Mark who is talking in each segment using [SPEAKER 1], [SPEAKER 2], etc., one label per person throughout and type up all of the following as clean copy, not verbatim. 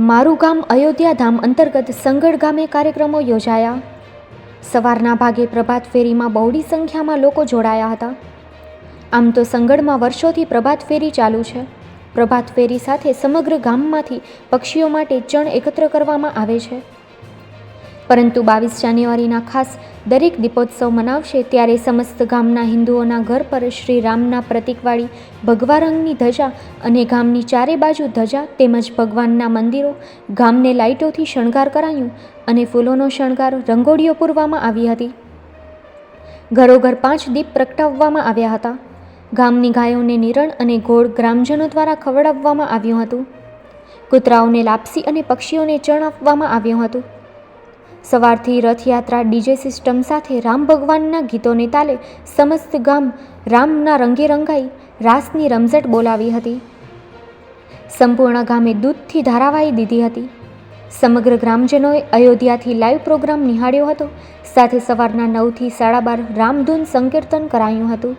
[SPEAKER 1] મારું ગામ અયોધ્યા ધામ અંતર્ગત સંગડ ગામે કાર્યક્રમો યોજાયા. સવારના ભાગે પ્રભાત ફેરીમાં બહોળી સંખ્યામાં લોકો જોડાયા હતા. આમ તો સંગડમાં વર્ષોથી પ્રભાત ફેરી ચાલુ છે. પ્રભાત ફેરી સાથે સમગ્ર ગામમાંથી પક્ષીઓ માટે ચણ એકત્ર કરવામાં આવે છે. પરંતુ 22 જાન્યુઆરીના ખાસ દરેક દીપોત્સવ મનાવશે ત્યારે સમસ્ત ગામના હિન્દુઓના ઘર પર શ્રી રામના પ્રતીકવાળી ભગવા રંગની ધજા અને ગામની ચારે બાજુ ધજા તેમજ ભગવાનના મંદિરો, ગામને લાઇટોથી શણગાર કરાયું અને ફૂલોનો શણગાર, રંગોળીઓ પૂરવામાં આવી હતી. ઘરોઘર 5 દીપ પ્રગટાવવામાં આવ્યા હતા. ગામની ગાયોને નિરણ અને ગોળ ગ્રામજનો દ્વારા ખવડાવવામાં આવ્યું હતું. કૂતરાઓને લાપસી અને પક્ષીઓને ચણ આપવામાં આવ્યું હતું. સવારથી રથયાત્રા ડીજે સિસ્ટમ સાથે રામ ભગવાનના ગીતોને તાલે સમસ્ત ગામ રામના રંગે રંગાઈ રાસની રમઝટ બોલાવી હતી. સંપૂર્ણ ગામે દૂધથી ધારાવાઈ દીધી હતી. સમગ્ર ગ્રામજનોએ અયોધ્યાથી લાઈવ પ્રોગ્રામ નિહાળ્યો હતો. સાથે સવારના 9થી 12:30 રામધૂન સંકીર્તન કરાયું હતું.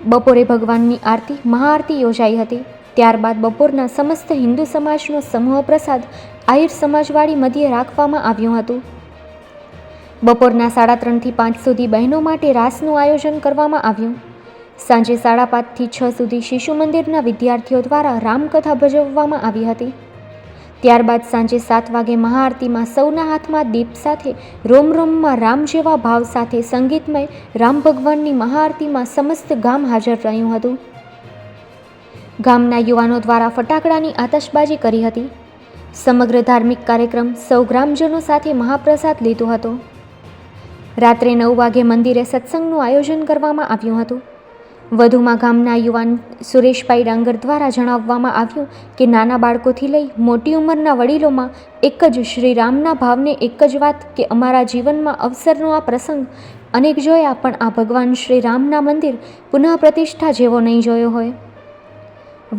[SPEAKER 1] બપોરે ભગવાનની આરતી મહાઆરતી યોજાઈ હતી. ત્યારબાદ બપોરના સમસ્ત હિન્દુ સમાજનો સમૂહ પ્રસાદ આહિર સમાજવાડી મધ્યે રાખવામાં આવ્યું હતું. બપોરના 3:30થી 5 સુધી બહેનો માટે રાસનું આયોજન કરવામાં આવ્યું. સાંજે 5:30થી 6 સુધી શિશુ મંદિરના વિદ્યાર્થીઓ દ્વારા રામકથા ભજવવામાં આવી હતી. ત્યારબાદ સાંજે 7 વાગે મહાઆરતીમાં સૌના હાથમાં દીપ સાથે રોમ રોમમાં રામ જેવા ભાવ સાથે સંગીતમય રામ ભગવાનની મહાઆરતીમાં સમસ્ત ગામ હાજર રહ્યું હતું. ગામના યુવાનો દ્વારા ફટાકડાની આતશબાજી કરી હતી. સમગ્ર ધાર્મિક કાર્યક્રમ સૌ ગ્રામજનો સાથે મહાપ્રસાદ લીધો હતો. રાત્રે 9 વાગે મંદિરે સત્સંગનું આયોજન કરવામાં આવ્યું હતું. વધુમાં ગામના યુવાન સુરેશભાઈ ડાંગર દ્વારા જણાવવામાં આવ્યું કે નાના બાળકોથી લઈ મોટી ઉંમરના વડીલોમાં એક જ શ્રી રામના ભાવને એક જ વાત કે અમારા જીવનમાં અવસરનો આ પ્રસંગ અનેક જોયા પણ આ ભગવાન શ્રી રામના મંદિર પુનઃ પ્રતિષ્ઠા જેવો નહીં જોયો હોય.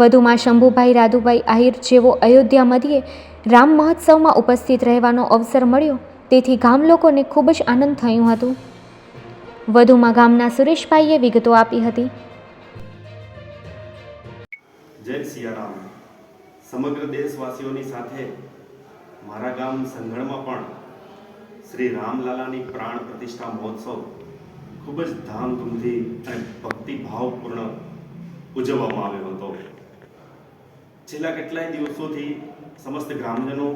[SPEAKER 1] વધુમાં શંભુભાઈ રાધુભાઈ આહિર જેવો અયોધ્યા મધ્યે રામ મહોત્સવમાં ઉપસ્થિત રહેવાનો અવસર મળ્યો તેથી ગામ લોકોને ખૂબ જ આનંદ થયું હતું. વધુમાં ગામના સુરેશભાઈએ વિગતો આપી હતી.
[SPEAKER 2] જય સિયારામ. સમગ્ર દેશવાસીઓની સાથે મારા ગામ સંઘળમાં પણ શ્રી રામલાલાની પ્રાણ પ્રતિષ્ઠા મહોત્સવ ખૂબ જ ધામધૂમથી અને ભક્તિભાવપૂર્ણ ઉજવવામાં આવ્યો હતો. છેલ્લા કેટલાય દિવસોથી સમસ્ત ગ્રામજનો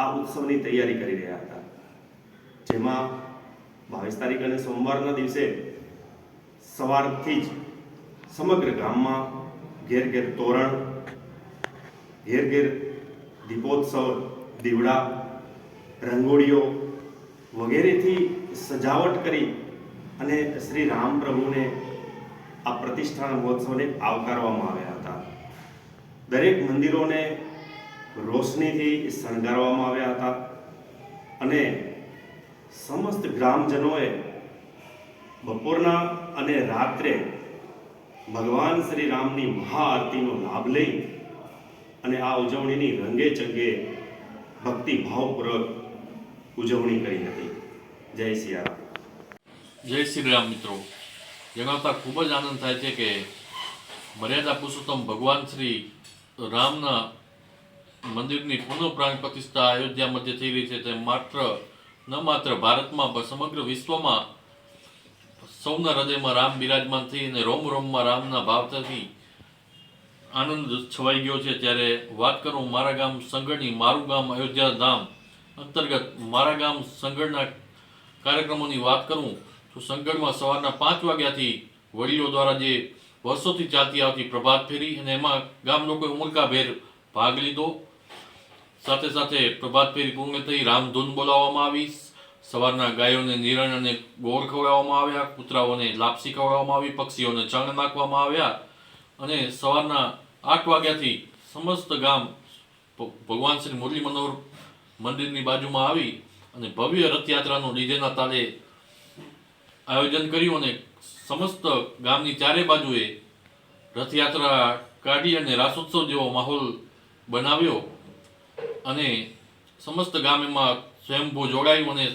[SPEAKER 2] આ ઉત્સવની તૈયારી કરી રહ્યા હતા. જેમાં 22 તારીખ અને સોમવારના દિવસે સવારથી જ સમગ્ર ગામમાં ઘેર ઘેર તોરણ, ઘેર ઘેર દીપોત્સવ, દીવડા, રંગોળીઓ વગેરેથી સજાવટ કરી અને શ્રી રામ પ્રભુને આ પ્રતિષ્ઠા મહોત્સવને આવકારવામાં આવ્યા હતા. દરેક મંદિરોને રોશનીથી શણગારવામાં આવ્યા હતા અને સમસ્ત ગ્રામજનોએ બપોરના અને રાત્રે ભગવાન શ્રી રામની મહાઆરતીનો લાભ લઈ અને આ ઉજવણીની રંગે ચંગે ભક્તિભાવપૂર્વક ઉજવણી કરી હતી. જય સિયારામ.
[SPEAKER 3] જય શ્રી રામ. મિત્રો, જણાવતા ખૂબ જ આનંદ થાય છે કે મર્યાદા પુરુષોત્તમ ભગવાન શ્રી રામના મંદિરની પુનઃ પ્રાણ પ્રતિષ્ઠા અયોધ્યા મધ્ય થઈ રહી છે. તે ન માત્ર ભારતમાં પણ સમગ્ર વિશ્વમાં સૌના હૃદયમાં રામ બિરાજમાન થઈ અને રોમ રોમમાં રામના ભાવથી આનંદ છવાઈ ગયો છે. ત્યારે વાત કરું મારા ગામ સંગડની, મારું ગામ અયોધ્યા ધામ અંતર્ગત મારા ગામ સંગડના કાર્યક્રમોની વાત કરું તો સંગડમાં સવારના 5 વાગ્યાથી વડીલો દ્વારા જે વર્ષોથી ચાલતી આવતી પ્રભાત ફેરી અને એમાં ગામ લોકોએ ઉમળકાભેર ભાગ લીધો. સાથે સાથે પ્રભાત ફેરી પૂર્ણ થઈ રામધૂન બોલાવવામાં આવી. સવારના ગાયોને નિરણ અને ગોળ ખવડાવવામાં આવ્યા, કૂતરાઓને લાપસી ખવડાવવામાં આવી, પક્ષીઓને ચણ નાખવામાં આવ્યા અને સવારના 8 વાગ્યાથી સમસ્ત ગામ ભગવાન શ્રી મુરલી મનોહર મંદિરની બાજુમાં આવી અને ભવ્ય રથયાત્રાનું ડીજેના તાલે આયોજન કર્યું અને સમસ્ત ગામની ચારે બાજુએ રથયાત્રા કાઢી અને રાસોત્સવ જેવો માહોલ બનાવ્યો અને સમસ્ત ગામ એમાં સ્વયંભૂ જોડાયું અને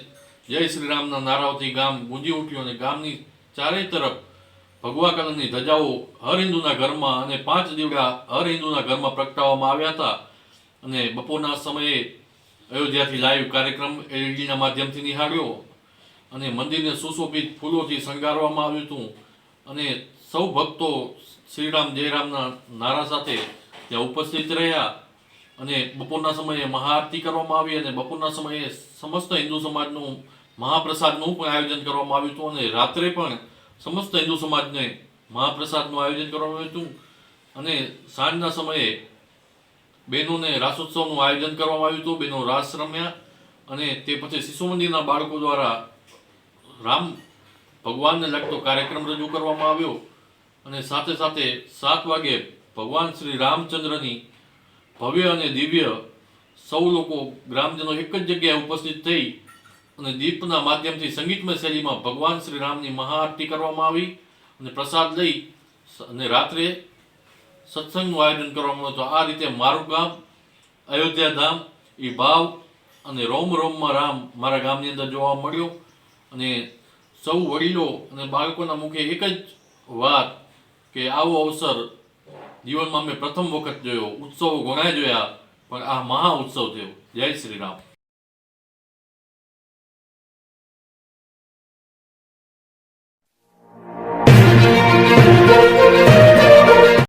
[SPEAKER 3] જય શ્રી રામના નારાઓથી ગામ ગુંજી ઉઠ્યું અને ગામની ચારે તરફ ભગવા કલરની ધજાઓ હર હિન્દુના ઘરમાં અને 5 દીવડા હર હિન્દુના ઘરમાં પ્રગટાવવામાં આવ્યા હતા અને બપોરના સમયે અયોધ્યાથી લાઈવ કાર્યક્રમ એલઈડીના માધ્યમથી નિહાળ્યો અને મંદિરને સુશોભિત ફૂલોથી શણગારવામાં આવ્યું હતું અને સૌ ભક્તો શ્રીરામ જયરામના નારા સાથે ત્યાં ઉપસ્થિત રહ્યા અને બપોરના સમયે મહાઆરતી કરવામાં આવી અને બપોરના સમયે સમસ્ત હિન્દુ સમાજનું મહાપ્રસાદનું પણ આયોજન કરવામાં આવ્યું હતું અને રાત્રે પણ સમસ્ત હિન્દુ સમાજને મહાપ્રસાદનું આયોજન કરવામાં આવ્યું હતું અને સાંજના સમયે બહેનોને રાસોત્સવનું આયોજન કરવામાં આવ્યું હતું. બહેનો રાસ રમ્યા અને તે પછી શિશુ મંદિરના બાળકો દ્વારા રામ ભગવાનને લગતો કાર્યક્રમ રજૂ કરવામાં આવ્યો અને સાથે સાથે 7 વાગે ભગવાન શ્રી રામચંદ્રની ભવ્ય અને દિવ્ય સૌ લોકો ગ્રામજનો એક જ જગ્યાએ ઉપસ્થિત થઈ અને દીપના માધ્યમથી સંગીતમય શૈલીમાં ભગવાન શ્રી રામની મહાઆરતી કરવામાં આવી અને પ્રસાદ લઈ અને રાત્રે સત્સંગનું આયોજન કરવામાં આવ્યું. આ રીતે મારું ગામ અયોધ્યા ધામ એ ભાવ અને રોમ રોમમાં રામ મારા ગામની અંદર જોવા મળ્યો અને સૌ વડીલો અને બાળકોના મુખે એક જ વાત કે આવો અવસર જીવનમાં મેં પ્રથમ વખત જોયો. ઉત્સવો ઘણા જોયા પણ આ મહા ઉત્સવ થયો. જય શ્રી રામ.